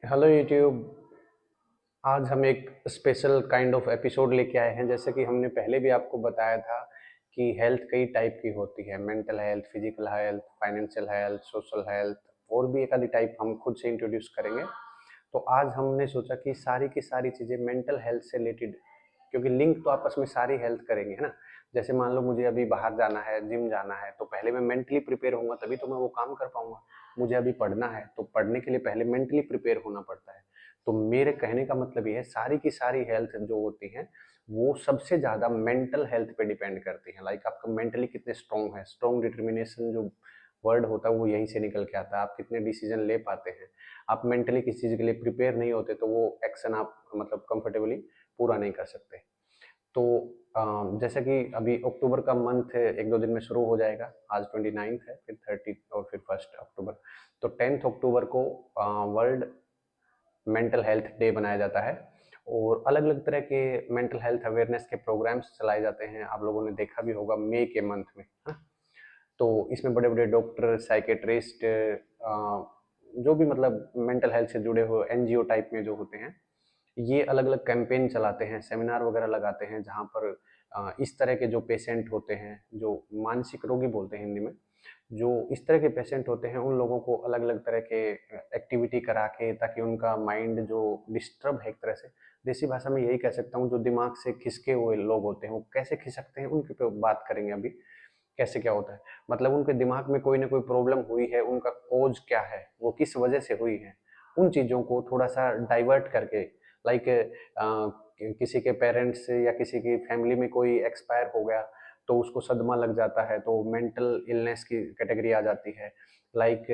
Hello YouTube. आज हम एक स्पेशल काइंड ऑफ एपिसोड लेके आए हैं। जैसे कि हमने पहले भी आपको बताया था कि हेल्थ कई टाइप की होती है। Mental health, physical health, financial health, social health और भी एक आधी टाइप हम खुद से इंट्रोड्यूस करेंगे। तो आज हमने सोचा कि सारी की सारी चीज़ें मेंटल हेल्थ से रिलेटेड, क्योंकि लिंक तो आपस में सारी हेल्थ करेंगे, है ना। जैसे मान लो मुझे अभी बाहर जाना है, जिम जाना है, तो पहले मैं मेंटली प्रिपेयर होऊंगा तभी तो मैं वो काम कर पाऊंगा। मुझे अभी पढ़ना है तो पढ़ने के लिए पहले मेंटली प्रिपेयर होना पड़ता है। तो मेरे कहने का मतलब ये है, सारी की सारी हेल्थ जो होती है वो सबसे ज़्यादा मेंटल हेल्थ पे डिपेंड करती है। लाइक आपका मेंटली कितने स्ट्रांग है, स्ट्रांग डिटर्मिनेशन जो वर्ड होता है वो यहीं से निकल के आता है। आप कितने डिसीजन ले पाते हैं। आप मेंटली किसी चीज़ के लिए प्रिपेयर नहीं होते तो वो एक्शन आप मतलब कंफर्टेबली पूरा नहीं कर सकते। तो जैसे कि अभी अक्टूबर का मंथ एक दो दिन में शुरू हो जाएगा। आज 29 है, फिर 30 और फिर 1 अक्टूबर। तो 10 अक्टूबर को वर्ल्ड मेंटल हेल्थ डे बनाया जाता है और अलग अलग तरह के मेंटल हेल्थ अवेयरनेस के प्रोग्राम्स चलाए जाते हैं। आप लोगों ने देखा भी होगा मई के मंथ में, हाँ? तो इसमें बड़े बड़े डॉक्टर, साइकेट्रिस्ट, जो भी मतलब मेंटल हेल्थ से जुड़े हुए एनजीओ टाइप में जो होते हैं, ये अलग अलग कैंपेन चलाते हैं, सेमिनार वगैरह लगाते हैं, जहाँ पर इस तरह के जो पेशेंट होते हैं, जो मानसिक रोगी बोलते हैं हिंदी में, जो इस तरह के पेशेंट होते हैं, उन लोगों को अलग अलग तरह के एक्टिविटी करा के, ताकि उनका माइंड जो डिस्टर्ब है एक तरह से, देसी भाषा में यही कह सकता हूँ, जो दिमाग से खिसके हुए लोग होते हैं वो कैसे खिसकते हैं उनके पे बात करेंगे अभी। कैसे क्या होता है, मतलब उनके दिमाग में कोई ना कोई प्रॉब्लम हुई है, उनका कोज क्या है, वो किस वजह से हुई है, उन चीज़ों को थोड़ा सा डाइवर्ट करके। लाइक किसी के पेरेंट्स या किसी की फैमिली में कोई एक्सपायर हो गया तो उसको सदमा लग जाता है, तो मेंटल इलनेस की कैटेगरी आ जाती है। लाइक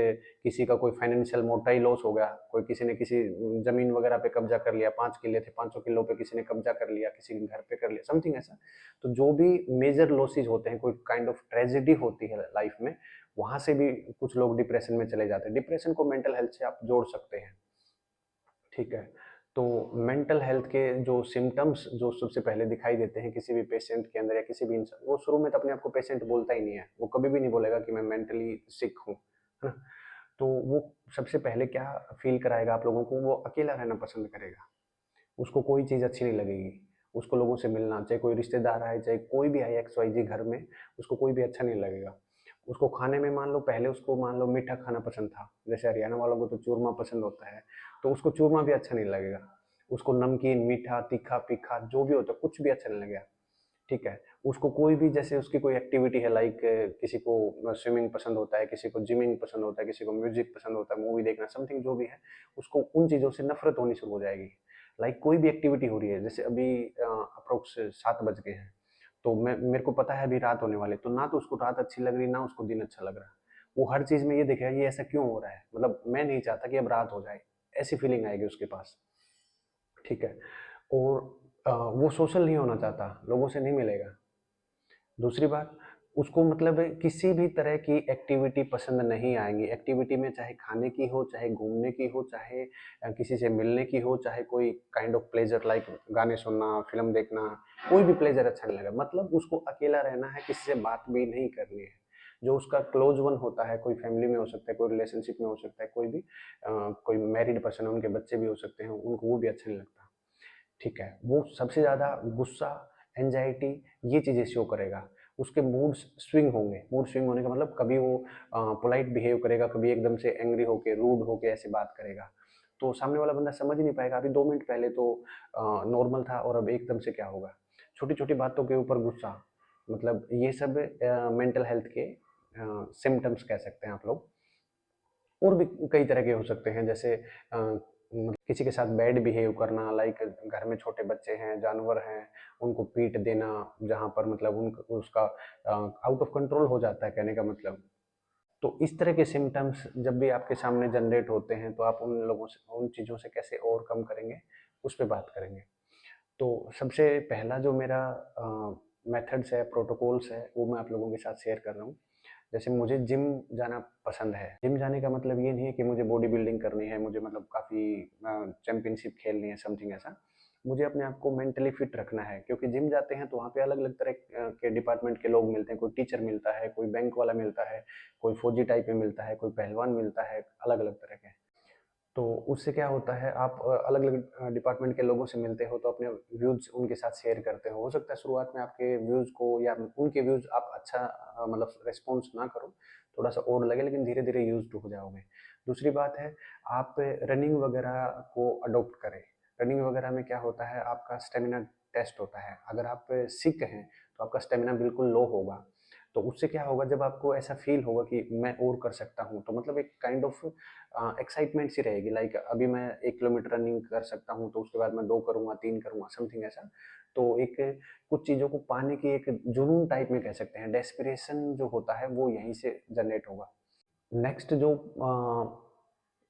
किसी का कोई फाइनेंशियल मोटा ही लॉस हो गया, कोई किसी ने किसी जमीन वगैरह पे कब्जा कर लिया, 5 किले थे, 500 किलो पे किसी ने कब्जा कर लिया, किसी के घर पे कर लिया, समथिंग ऐसा। तो जो भी मेजर लॉसेज होते हैं, कोई काइंड ऑफ ट्रेजेडी होती है लाइफ में, वहां से भी कुछ लोग डिप्रेशन में चले जाते हैं। डिप्रेशन को मेंटल हेल्थ से आप जोड़ सकते हैं, ठीक है। तो मेंटल हेल्थ के जो सिम्टम्स जो सबसे पहले दिखाई देते हैं किसी भी पेशेंट के अंदर या किसी भी इंसान, वो शुरू में तो अपने आप को पेशेंट बोलता ही नहीं है, वो कभी भी नहीं बोलेगा कि मैं मेंटली सिक हूँ, है ना। तो वो सबसे पहले क्या फील कराएगा आप लोगों को, वो अकेला रहना पसंद करेगा। उसको कोई चीज़ अच्छी नहीं लगेगी, उसको लोगों से मिलना, चाहे कोई रिश्तेदार आए, चाहे कोई भी आए एक्स वाई जी घर में, उसको कोई भी अच्छा नहीं लगेगा। उसको खाने में मान लो, पहले उसको मान लो मीठा खाना पसंद था, जैसे हरियाणा वालों को तो चूरमा पसंद होता है, तो उसको चूरमा भी अच्छा नहीं लगेगा। उसको नमकीन, मीठा, तीखा, तीखा जो भी होता है कुछ भी अच्छा नहीं लगेगा, ठीक है। उसको कोई भी, जैसे उसकी कोई एक्टिविटी है, लाइक किसी को स्विमिंग पसंद होता है, किसी को जिमिंग पसंद होता है, किसी को म्यूजिक पसंद होता है, मूवी देखना, समथिंग जो भी है, उसको उन चीज़ों से नफरत होनी शुरू हो जाएगी। लाइक कोई भी एक्टिविटी हो रही है, जैसे अभी अप्रोक्स 7 बज गए हैं, तो मैं मेरे को पता है अभी रात होने वाली, तो ना तो उसको रात अच्छी लग रही, ना उसको दिन अच्छा लग रहा। वो हर चीज़ में ये देखेगा ये ऐसा क्यों हो रहा है, मतलब मैं नहीं चाहता कि अब रात हो जाए, ऐसी फीलिंग आएगी उसके पास, ठीक है। और वो सोशल नहीं होना चाहता, लोगों से नहीं मिलेगा। दूसरी बात, उसको मतलब किसी भी तरह की एक्टिविटी पसंद नहीं आएगी। एक्टिविटी में चाहे खाने की हो, चाहे घूमने की हो, चाहे किसी से मिलने की हो, चाहे कोई काइंड ऑफ प्लेजर लाइक गाने सुनना, फिल्म देखना, कोई भी प्लेजर अच्छा नहीं लगा। मतलब उसको अकेला रहना है, किसी से बात भी नहीं करनी है। जो उसका क्लोज वन होता है, कोई फैमिली में हो सकता है, कोई रिलेशनशिप में हो सकता है, कोई भी कोई मैरिड पर्सन है, उनके बच्चे भी हो सकते हैं, उनको वो भी अच्छा नहीं लगता, ठीक है। वो सबसे ज़्यादा गुस्सा, एंजाइटी, ये चीज़ें शो करेगा। उसके मूड स्विंग होंगे। मूड स्विंग होने का मतलब कभी वो पोलाइट बिहेव करेगा, कभी एकदम से एंग्री होके, रूड होके ऐसे बात करेगा। तो सामने वाला बंदा समझ ही नहीं पाएगा, अभी 2 मिनट पहले तो नॉर्मल था और अब एकदम से क्या होगा। छोटी छोटी बातों के ऊपर गुस्सा, मतलब ये सब मेंटल हेल्थ के सिम्टम्स कह सकते हैं आप लोग। और भी कई तरह के हो सकते हैं, जैसे मतलब किसी के साथ बैड बिहेव करना, लाइक घर में छोटे बच्चे हैं, जानवर हैं, उनको पीट देना, जहाँ पर मतलब उन उसका आउट ऑफ कंट्रोल हो जाता है, कहने का मतलब। तो इस तरह के सिम्टम्स जब भी आपके सामने जनरेट होते हैं, तो आप उन लोगों से, उन चीज़ों से कैसे ओवरकम करेंगे, उस पर बात करेंगे। तो सबसे पहला जो मेरा मेथड्स है, प्रोटोकॉल्स है, वो मैं आप लोगों के साथ शेयर कर रहा हूँ। जैसे मुझे जिम जाना पसंद है। जिम जाने का मतलब ये नहीं है कि मुझे बॉडी बिल्डिंग करनी है, मुझे मतलब काफ़ी चैंपियनशिप खेलनी है, समथिंग ऐसा। मुझे अपने आप को मेंटली फिट रखना है, क्योंकि जिम जाते हैं तो वहाँ पे अलग अलग तरह के डिपार्टमेंट के लोग मिलते हैं। कोई टीचर मिलता है, कोई बैंक वाला मिलता है, कोई फौजी टाइप में मिलता है, कोई पहलवान मिलता है, अलग अलग तरह के। तो उससे क्या होता है, आप अलग अलग डिपार्टमेंट के लोगों से मिलते हो तो अपने व्यूज़ उनके साथ शेयर करते हो सकता है शुरुआत में आपके व्यूज़ को या उनके व्यूज़ आप अच्छा मतलब रिस्पॉन्स ना करो, थोड़ा सा ओड लगे, लेकिन धीरे धीरे यूज्ड हो जाओगे। दूसरी बात है, आप रनिंग वगैरह को अडोप्ट करें। रनिंग वगैरह में क्या होता है, आपका स्टेमिना टेस्ट होता है। अगर आप सिक हैं तो आपका स्टेमिना बिल्कुल लो होगा, तो उससे क्या होगा, जब आपको ऐसा फील होगा कि मैं और कर सकता हूँ, तो मतलब एक काइंड ऑफ एक्साइटमेंट सी रहेगी। लाइक अभी मैं 1 किलोमीटर रनिंग कर सकता हूँ, तो उसके बाद मैं 2 करूँगा, 3 करूँगा, समथिंग ऐसा। तो एक कुछ चीज़ों को पाने की एक जुनून टाइप में कह सकते हैं, डेस्पिरेशन जो होता है वो यहीं से जनरेट होगा। नेक्स्ट जो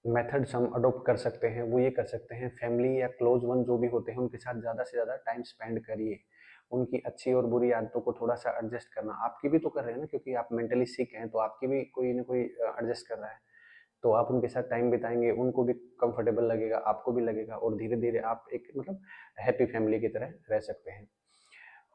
मेथड्स हम अडॉप्ट कर सकते हैं वो ये कर सकते हैं, फैमिली या क्लोज वन जो भी होते हैं उनके साथ ज़्यादा से ज़्यादा टाइम स्पेंड करिए। उनकी अच्छी और बुरी आदतों को थोड़ा सा एडजस्ट करना, आपकी भी तो कर रहे हैं ना, क्योंकि आप मेंटली सिक हैं तो आपकी भी कोई ना कोई एडजस्ट कर रहा है। तो आप उनके साथ टाइम बिताएंगे, उनको भी कंफर्टेबल लगेगा, आपको भी लगेगा, और धीरे धीरे आप एक मतलब हैप्पी फैमिली की तरह रह सकते हैं।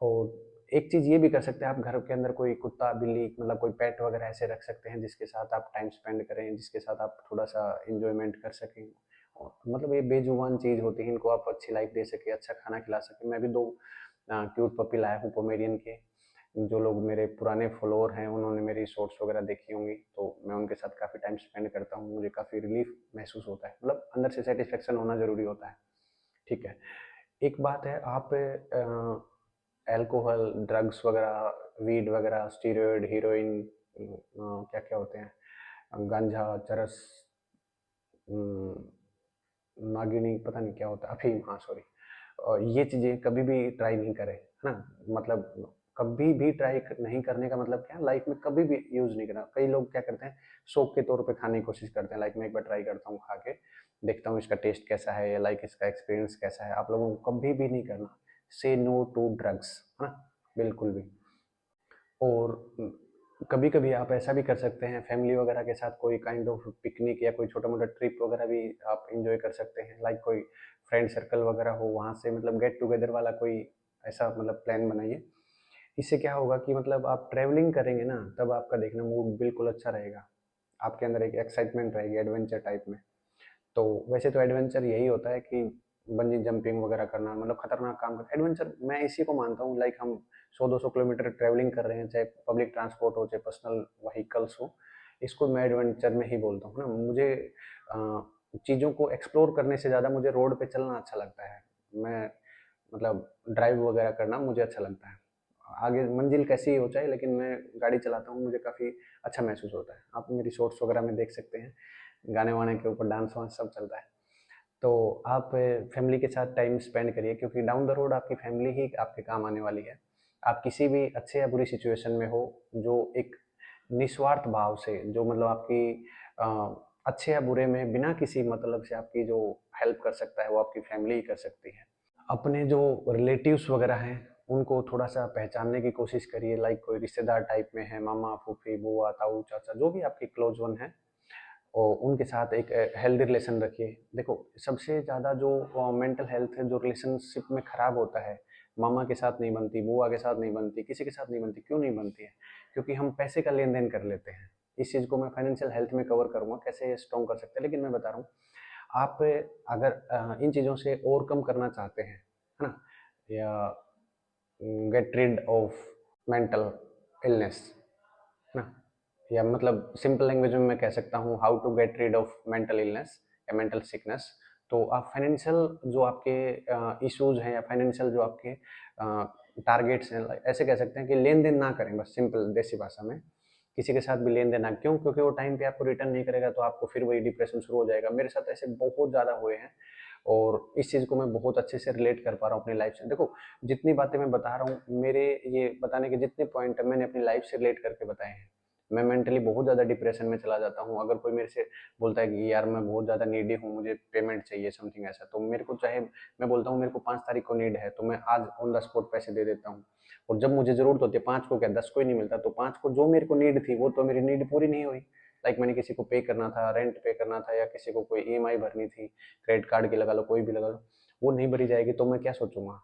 और एक चीज़ ये भी कर सकते हैं, आप घर के अंदर कोई कुत्ता बिल्ली मतलब कोई पेट वगैरह ऐसे रख सकते हैं जिसके साथ आप टाइम स्पेंड करें, जिसके साथ आप थोड़ा सा इंजॉयमेंट कर सकें। और मतलब ये बेजुबान चीज़ होती है, इनको आप अच्छी लाइफ दे सके, अच्छा खाना खिला सके। मैं भी 2 क्यूट पपी लाया हूँ पोमेरियन के। जो लोग मेरे पुराने फॉलोअर हैं उन्होंने मेरी शॉर्ट्स वगैरह देखी होंगी, तो मैं उनके साथ काफ़ी टाइम स्पेंड करता हूँ। मुझे काफ़ी रिलीफ महसूस होता है, मतलब अंदर से सेटिस्फेक्शन होना ज़रूरी होता है। ठीक है। एक बात है, आप अल्कोहल, ड्रग्स वगैरह, वीड वगैरह, स्टीरॉयड, हीरोइन, क्या क्या होते हैं, गांजा, चरस, नागिनी, पता नहीं क्या होता है, अफीम, हाँ सॉरी। और ये चीज़ें कभी भी ट्राई नहीं करें, है ना। मतलब कभी भी ट्राई नहीं करने का मतलब क्या है, लाइफ में कभी भी यूज़ नहीं करना। कई लोग क्या करते हैं, शौक के तौर पे खाने की कोशिश करते हैं, लाइक मैं एक बार ट्राई करता हूँ, खा के देखता हूँ इसका टेस्ट कैसा है, या लाइक इसका एक्सपीरियंस कैसा है। आप लोगों को कभी भी नहीं करना। से नो टू ड्रग्स, है ना, बिल्कुल भी। और कभी कभी आप ऐसा भी कर सकते हैं, फैमिली वगैरह के साथ कोई काइंड ऑफ पिकनिक या कोई छोटा मोटा ट्रिप वगैरह भी आप इंजॉय कर सकते हैं। लाइक कोई फ्रेंड सर्कल वगैरह हो, वहाँ से मतलब गेट टुगेदर वाला कोई ऐसा मतलब प्लान बनाइए। इससे क्या होगा कि मतलब आप ट्रैवलिंग करेंगे ना, तब आपका देखना मूड बिल्कुल अच्छा रहेगा, आपके अंदर एक एक्साइटमेंट रहेगी एडवेंचर टाइप में। तो वैसे तो एडवेंचर यही होता है कि बंजी जंपिंग वगैरह करना, मतलब खतरनाक काम करना। एडवेंचर मैं इसी को मानता हूँ, लाइक हम 100-200 किलोमीटर ट्रैवलिंग कर रहे हैं, चाहे पब्लिक ट्रांसपोर्ट हो चाहे पर्सनल व्हीकल्स हो, इसको मैं एडवेंचर में ही बोलता हूँ ना। मुझे चीज़ों को एक्सप्लोर करने से ज़्यादा मुझे रोड पे चलना अच्छा लगता है। मैं मतलब ड्राइव वगैरह करना मुझे अच्छा लगता है। आगे मंजिल कैसी ही हो चाहे, लेकिन मैं गाड़ी चलाता हूँ, मुझे काफ़ी अच्छा महसूस होता है। आप मेरी शॉर्ट्स वगैरह में देख सकते हैं, गाने वाने के ऊपर डांस वांस सब चलता है। तो आप फैमिली के साथ टाइम स्पेंड करिए, क्योंकि डाउन द रोड आपकी फैमिली ही आपके काम आने वाली है। आप किसी भी अच्छे या बुरी सिचुएशन में हो, जो एक निस्वार्थ भाव से, जो मतलब आपकी अच्छे या बुरे में बिना किसी मतलब से आपकी जो हेल्प कर सकता है, वो आपकी फैमिली ही कर सकती है। अपने जो रिलेटिव्स वगैरह हैं उनको थोड़ा सा पहचानने की कोशिश करिए। लाइक कोई रिश्तेदार टाइप में है, मामा, फूफी, बुआ, ताऊ, चाचा, जो भी आपके क्लोज वन है, और उनके साथ एक हेल्दी रिलेशन रखिए। देखो, सबसे ज़्यादा जो मेंटल हेल्थ है जो रिलेशनशिप में ख़राब होता है, मामा के साथ नहीं बनती, बुआ के साथ नहीं बनती, किसी के साथ नहीं बनती। क्यों नहीं बनती है? क्योंकि हम पैसे का लेन देन कर लेते हैं। इस चीज़ को मैं फाइनेंशियल हेल्थ में कवर करूँगा, कैसे स्ट्रॉन्ग कर सकते हैं, लेकिन मैं बता रहा हूँ, आप अगर इन चीज़ों से ओवरकम करना चाहते हैं, है ना, या get rid of mental illness, है ना, या मतलब सिंपल लैंग्वेज में मैं कह सकता हूँ, how to get rid of mental illness या मेंटल सिकनेस। तो आप फाइनेंशियल जो आपके इश्यूज हैं, या फाइनेंशियल जो आपके टारगेट्स हैं, ऐसे कह सकते हैं कि लेन देन ना करें, बस सिंपल देसी भाषा में। किसी के साथ भी लेन देन ना, क्यों? क्योंकि वो टाइम पे आपको रिटर्न नहीं करेगा, तो आपको फिर वही डिप्रेशन शुरू हो जाएगा। मेरे साथ ऐसे बहुत ज़्यादा हुए हैं, और इस चीज़ को मैं बहुत अच्छे से रिलेट कर पा रहा हूँ अपनी लाइफ से। देखो, जितनी बातें मैं बता रहा हूँ, मेरे ये बताने के जितने पॉइंट है मैंने अपनी लाइफ से रिलेट करके बताए हैं। मैं मेंटली बहुत ज़्यादा डिप्रेशन में चला जाता हूँ। अगर कोई मेरे से बोलता है कि यार मैं बहुत ज़्यादा नीडी हूँ, मुझे पेमेंट चाहिए, समथिंग ऐसा, तो मेरे को चाहे मैं बोलता हूँ मेरे को 5 तारीख को नीड है, तो मैं आज ऑन द स्पॉट पैसे दे देता हूँ। और जब मुझे ज़रूरत होती है, 5 को क्या 10 को ही नहीं मिलता, तो 5 को जो मेरे को नीड थी वो तो मेरी नीड पूरी नहीं हुई। लाइक मैंने किसी को पे करना था, रेंट पे करना था, या किसी को कोई ईएमआई भरनी थी, क्रेडिट कार्ड की लगा लो, कोई भी लगा लो, वो नहीं भरी जाएगी, तो मैं क्या सोचूंगा?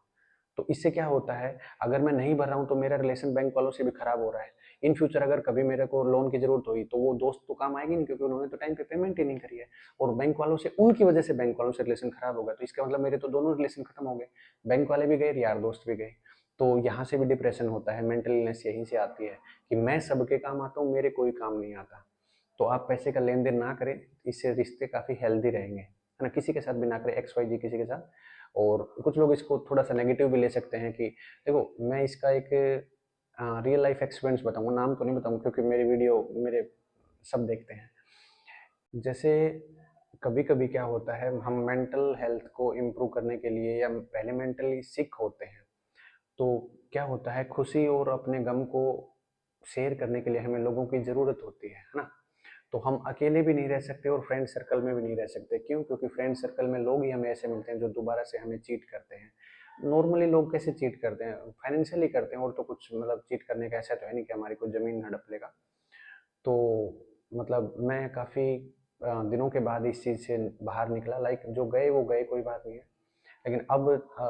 तो इससे क्या होता है, अगर मैं नहीं भर रहा हूँ तो मेरा रिलेशन बैंक वालों से भी खराब हो रहा है। इन फ्यूचर अगर कभी मेरे को लोन की जरूरत हुई तो वो दोस्त तो काम आएगी नहीं, क्योंकि उन्होंने तो टाइम पे पेमेंट ही नहीं करी है। और बैंक वालों से, उनकी वजह से बैंक वालों से रिलेशन खराब होगा, तो इसका मतलब मेरे तो दोनों रिलेशन खत्म हो गए, बैंक वाले भी गए, यार दोस्त भी गए। तो यहाँ से भी डिप्रेशन होता है, मेंटल इलनेस यहीं से आती है कि मैं सबके काम आता हूँ, मेरे कोई काम नहीं आता। तो आप पैसे का लेन देन ना करें, इससे रिश्ते काफ़ी हेल्दी रहेंगे, है ना। किसी के साथ भी ना करें, एक्स वाई जी किसी के साथ। और कुछ लोग इसको थोड़ा सा नेगेटिव भी ले सकते हैं कि देखो, मैं इसका एक रियल लाइफ एक्सपीरियंस बताऊंगा, नाम तो नहीं बताऊंगा क्योंकि मेरी वीडियो मेरे सब देखते हैं। जैसे कभी कभी क्या होता है, हम मेंटल हेल्थ को इम्प्रूव करने के लिए या पहले मेंटली सिक होते हैं, तो क्या होता है, खुशी और अपने गम को शेयर करने के लिए हमें लोगों की ज़रूरत होती है ना। तो हम अकेले भी नहीं रह सकते और फ्रेंड सर्कल में भी नहीं रह सकते। क्यों? क्योंकि फ्रेंड सर्कल में लोग ही हमें ऐसे मिलते हैं जो दोबारा से हमें चीट करते हैं। नॉर्मली लोग कैसे चीट करते हैं? फाइनेंशियली करते हैं, और तो कुछ मतलब चीट करने का ऐसा तो है नहीं कि हमारी कोई ज़मीन हड़प लेगा। तो मतलब मैं काफ़ी दिनों के बाद इस चीज़ से बाहर निकला। लाइक जो गए वो गए, कोई बात नहीं है। लेकिन अब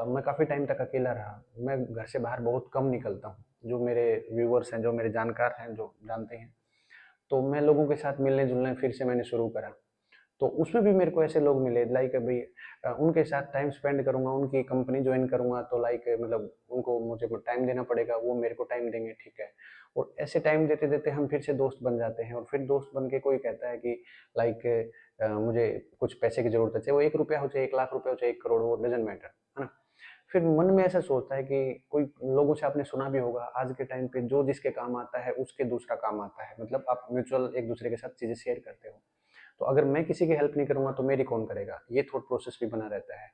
मैं काफ़ी टाइम तक अकेला रहा। मैं घर से बाहर बहुत कम निकलता हूँ। जो मेरे व्यूअर्स हैं, जो मेरे जानकार हैं, जो जानते हैं, तो मैं लोगों के साथ मिलने जुलने फिर से मैंने शुरू करा। तो उसमें भी मेरे को ऐसे लोग मिले, लाइक अभी उनके साथ टाइम स्पेंड करूंगा, उनकी कंपनी ज्वाइन करूंगा, तो लाइक मतलब उनको मुझे टाइम देना पड़ेगा, वो मेरे को टाइम देंगे, ठीक है। और ऐसे टाइम देते देते हम फिर से दोस्त बन जाते हैं। और फिर दोस्त बन के कोई कहता है कि लाइक मुझे कुछ पैसे की जरूरत है, चाहे वो 1 रुपया हो, चाहे 1 लाख रुपया हो, चाहे 1 करोड़ हो, डजेंट मैटर, है ना। फिर मन में ऐसा सोचता है कि कोई, लोगों से आपने सुना भी होगा, आज के टाइम पे जो जिसके काम आता है उसके दूसरा काम आता है, मतलब आप म्यूचुअल एक दूसरे के साथ चीजें शेयर करते हो। तो अगर मैं किसी की हेल्प नहीं करूंगा तो मेरी कौन करेगा, ये थॉट प्रोसेस भी बना रहता है।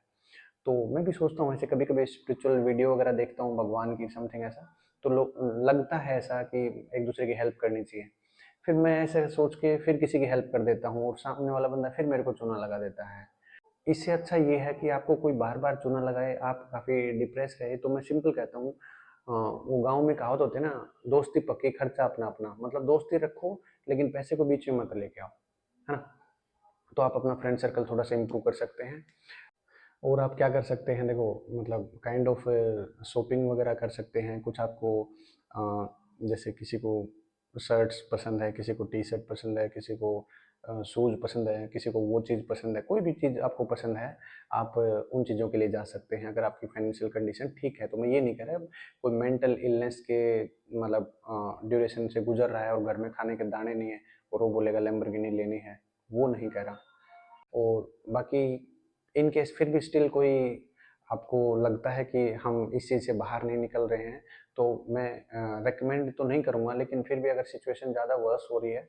तो मैं भी सोचता हूँ ऐसे, कभी कभी स्पिरिचुअल वीडियो वगैरह देखता हूँ भगवान की, समथिंग ऐसा, तो लोग लगता है ऐसा कि एक दूसरे की हेल्प करनी चाहिए। फिर मैं ऐसे सोच के फिर किसी की हेल्प कर देता हूँ, और सामने वाला बंदा फिर मेरे को चूना लगा देता है। इससे अच्छा ये है कि आपको कोई बार बार चूना लगाए, आप काफ़ी डिप्रेस रहे, तो मैं सिंपल कहता हूँ, वो गांव में कहावत होती है ना, दोस्ती पक्की खर्चा अपना अपना, मतलब दोस्ती रखो लेकिन पैसे को बीच में मत लेके आओ, है ना। तो आप अपना फ्रेंड सर्कल थोड़ा सा इम्प्रूव कर सकते हैं। और आप क्या कर सकते हैं, देखो मतलब काइंड ऑफ शॉपिंग वगैरह कर सकते हैं। कुछ आपको जैसे किसी को शर्ट्स पसंद है, किसी को टी शर्ट पसंद है, किसी को शूज़ पसंद है, किसी को वो चीज़ पसंद है, कोई भी चीज़ आपको पसंद है, आप उन चीज़ों के लिए जा सकते हैं अगर आपकी फाइनेंशियल कंडीशन ठीक है। तो मैं ये नहीं कह रहा कोई मेंटल इलनेस के मतलब ड्यूरेशन से गुजर रहा है और घर में खाने के दाने नहीं है और वो बोलेगा लैम्बोर्गिनी लेनी है, वो नहीं कह रहा। और बाकी इन केस फिर भी स्टिल कोई आपको लगता है कि हम इस चीज़ से बाहर नहीं निकल रहे हैं, तो मैं रेकमेंड तो नहीं करूँगा, लेकिन फिर भी अगर सिचुएशन ज़्यादा वर्स हो रही है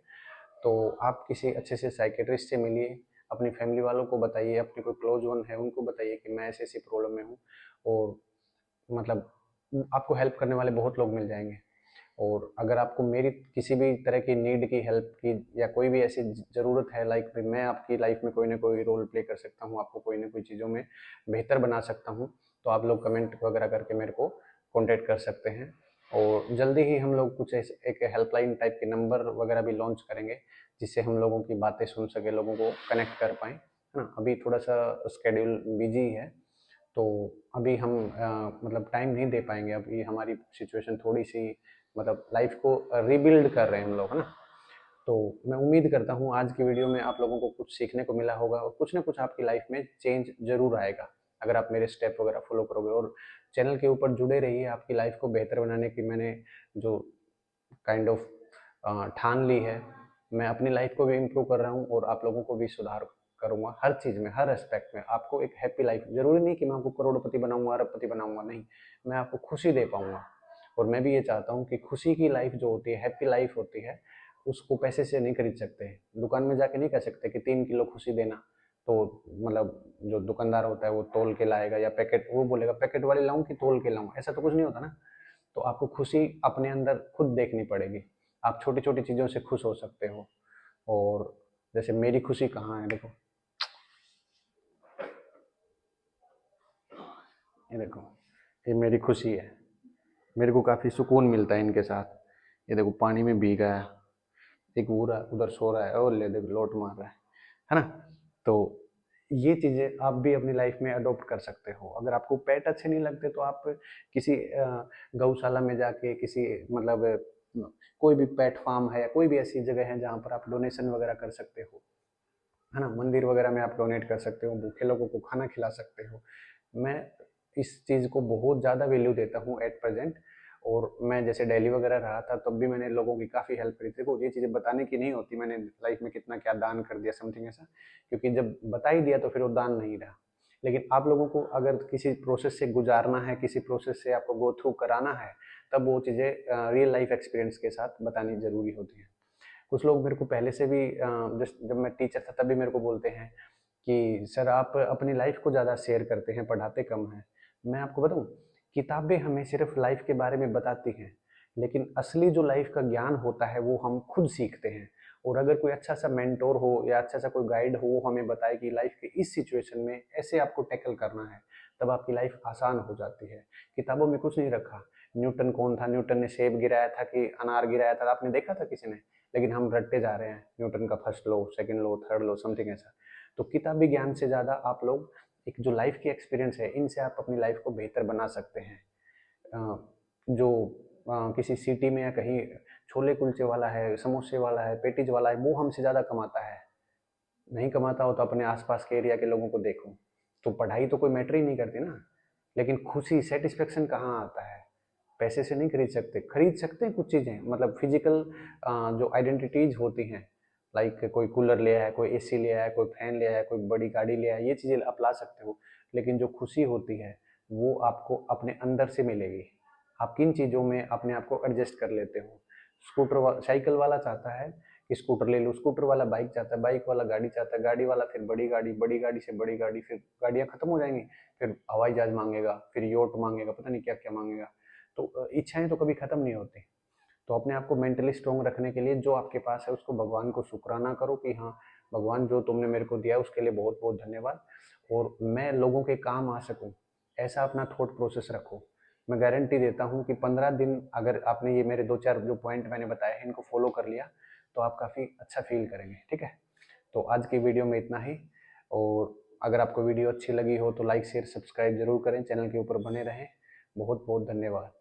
तो आप किसी अच्छे से साइकेट्रिस्ट से मिलिए, अपनी फैमिली वालों को बताइए, अपने कोई क्लोज वन है उनको बताइए कि मैं ऐसी ऐसी प्रॉब्लम में हूँ। और मतलब आपको हेल्प करने वाले बहुत लोग मिल जाएंगे। और अगर आपको मेरी किसी भी तरह की नीड की, हेल्प की, या कोई भी ऐसी ज़रूरत है, लाइक मैं आपकी लाइफ में कोई ना कोई रोल प्ले कर सकता हूँ, आपको कोई ना कोई चीज़ों में बेहतर बना सकता हूँ, तो आप लोग कमेंट वगैरह करके मेरे को कांटेक्ट कर सकते हैं। और जल्दी ही हम लोग कुछ एक हेल्पलाइन टाइप के नंबर वगैरह भी लॉन्च करेंगे, जिससे हम लोगों की बातें सुन सके, लोगों को कनेक्ट कर पाएँ, है ना। अभी थोड़ा सा स्केड्यूल बिजी है, तो अभी हम मतलब टाइम नहीं दे पाएंगे। अभी हमारी सिचुएशन थोड़ी सी, मतलब लाइफ को रीबिल्ड कर रहे हैं हम लोग, है ना। तो मैं उम्मीद करता हूँ आज की वीडियो में आप लोगों को कुछ सीखने को मिला होगा, और कुछ ना कुछ आपकी लाइफ में चेंज जरूर आएगा अगर आप मेरे स्टेप वगैरह फॉलो करोगे। और चैनल के ऊपर जुड़े रहिए, आपकी लाइफ को बेहतर बनाने की मैंने जो काइंड ऑफ ठान ली है, मैं अपनी लाइफ को भी इम्प्रूव कर रहा हूँ और आप लोगों को भी सुधार करूँगा हर चीज़ में, हर एस्पेक्ट में। आपको एक हैप्पी लाइफ, जरूरी नहीं कि मैं आपको करोड़पति बनाऊंगा, अरबपति बनाऊंगा, नहीं, मैं आपको खुशी दे पाऊंगा। और मैं भी ये चाहता हूँ कि खुशी की लाइफ जो होती है, हैप्पी लाइफ होती है, उसको पैसे से नहीं खरीद सकते। दुकान में जाके नहीं कह सकते कि 3 किलो खुशी देना, तो मतलब जो दुकानदार होता है वो तोल के लाएगा, या पैकेट, वो बोलेगा पैकेट वाली लाऊं कि तोल के लाऊं, ऐसा तो कुछ नहीं होता ना। तो आपको खुशी अपने अंदर खुद देखनी पड़ेगी। आप छोटी छोटी चीज़ों से खुश हो सकते हो। और जैसे मेरी खुशी कहाँ है, देखो, ये देखो, ये मेरी खुशी है। मेरे को काफ़ी सुकून मिलता है इनके साथ। ये देखो पानी में भीगा है, एक पूरा उधर सो रहा है, और ले देखो लोट मार रहा है ना। तो ये चीज़ें आप भी अपनी लाइफ में अडॉप्ट कर सकते हो। अगर आपको पेट अच्छे नहीं लगते तो आप किसी गौशाला में जाके किसी मतलब कोई भी पेट फार्म है या कोई भी ऐसी जगह है जहाँ पर आप डोनेशन वगैरह कर सकते हो, है ना? मंदिर वगैरह में आप डोनेट कर सकते हो, भूखे लोगों को खाना खिला सकते हो। मैं इस चीज़ को बहुत ज़्यादा वैल्यू देता हूँ एट प्रेजेंट। और मैं जैसे दिल्ली वगैरह रहा था तब भी मैंने लोगों की काफ़ी हेल्प करी थी। देखो ये चीज़ें बताने की नहीं होती मैंने लाइफ में कितना क्या दान कर दिया समथिंग ऐसा, क्योंकि जब बता ही दिया तो फिर वो दान नहीं रहा। लेकिन आप लोगों को अगर किसी प्रोसेस से गुजारना है, किसी प्रोसेस से आपको गो थ्रू कराना है, तब वो चीज़ें रियल लाइफ एक्सपीरियंस के साथ बतानी ज़रूरी होती है। कुछ लोग मेरे को पहले से भी जब मैं टीचर था तब भी मेरे को बोलते हैं कि सर आप अपनी लाइफ को ज़्यादा शेयर करते हैं, पढ़ाते कम हैं। मैं आपको बताऊँ, किताबें हमें सिर्फ लाइफ के बारे में बताती हैं, लेकिन असली जो लाइफ का ज्ञान होता है वो हम खुद सीखते हैं। और अगर कोई अच्छा सा मेंटोर हो या अच्छा सा कोई गाइड हो, वो हमें बताए कि लाइफ के इस सिचुएशन में ऐसे आपको टैकल करना है, तब आपकी लाइफ आसान हो जाती है। किताबों में कुछ नहीं रखा। न्यूटन कौन था, न्यूटन ने सेब गिराया था कि अनार गिराया था, आपने देखा था किसी ने? लेकिन हम रटते जा रहे हैं न्यूटन का first law, second law, third law, something ऐसा। तो किताबी ज्ञान से ज़्यादा आप लोग एक जो लाइफ की एक्सपीरियंस है, इनसे आप अपनी लाइफ को बेहतर बना सकते हैं। जो किसी सिटी में या कहीं छोले कुलचे वाला है, समोसे वाला है, पेटीज वाला है, वो हमसे ज़्यादा कमाता है। नहीं कमाता हो तो अपने आसपास के एरिया के लोगों को देखो। तो पढ़ाई तो कोई मैटर ही नहीं करती ना, लेकिन खुशी सेटिस्फेक्शन कहाँ आता है? पैसे से नहीं खरीद सकते हैं कुछ चीज़ें, मतलब फिजिकल जो आइडेंटिटीज होती हैं, लाइक कोई कूलर ले आया, कोई एसी ले आया, कोई फैन ले आया, कोई बड़ी गाड़ी ले आया, ये चीज़ें आप ला सकते हो। लेकिन जो खुशी होती है वो आपको अपने अंदर से मिलेगी। आप किन चीज़ों में अपने आप को एडजस्ट कर लेते हो। साइकिल वाला चाहता है कि स्कूटर ले लो, स्कूटर वाला बाइक चाहता है, बाइक वाला गाड़ी चाहता है, गाड़ी वाला फिर बड़ी गाड़ी, बड़ी गाड़ी से बड़ी गाड़ी, फिर गाड़ियाँ खत्म हो जाएंगी, फिर हवाई जहाज मांगेगा, फिर योट मांगेगा, पता नहीं क्या क्या मांगेगा। तो इच्छाएं तो कभी खत्म नहीं होती। तो अपने आप को मेंटली स्ट्रोंग रखने के लिए जो आपके पास है उसको भगवान को शुक्राना करो कि हाँ भगवान जो तुमने मेरे को दिया उसके लिए बहुत बहुत धन्यवाद, और मैं लोगों के काम आ सकूं, ऐसा अपना थॉट प्रोसेस रखो। मैं गारंटी देता हूँ कि 15 दिन अगर आपने ये मेरे 2-4 जो पॉइंट मैंने बताए हैं इनको फॉलो कर लिया तो आप काफ़ी अच्छा फील करेंगे। ठीक है, तो आज की वीडियो में इतना ही। और अगर आपको वीडियो अच्छी लगी हो तो लाइक शेयर सब्सक्राइब जरूर करें, चैनल के ऊपर बने रहें। बहुत बहुत धन्यवाद।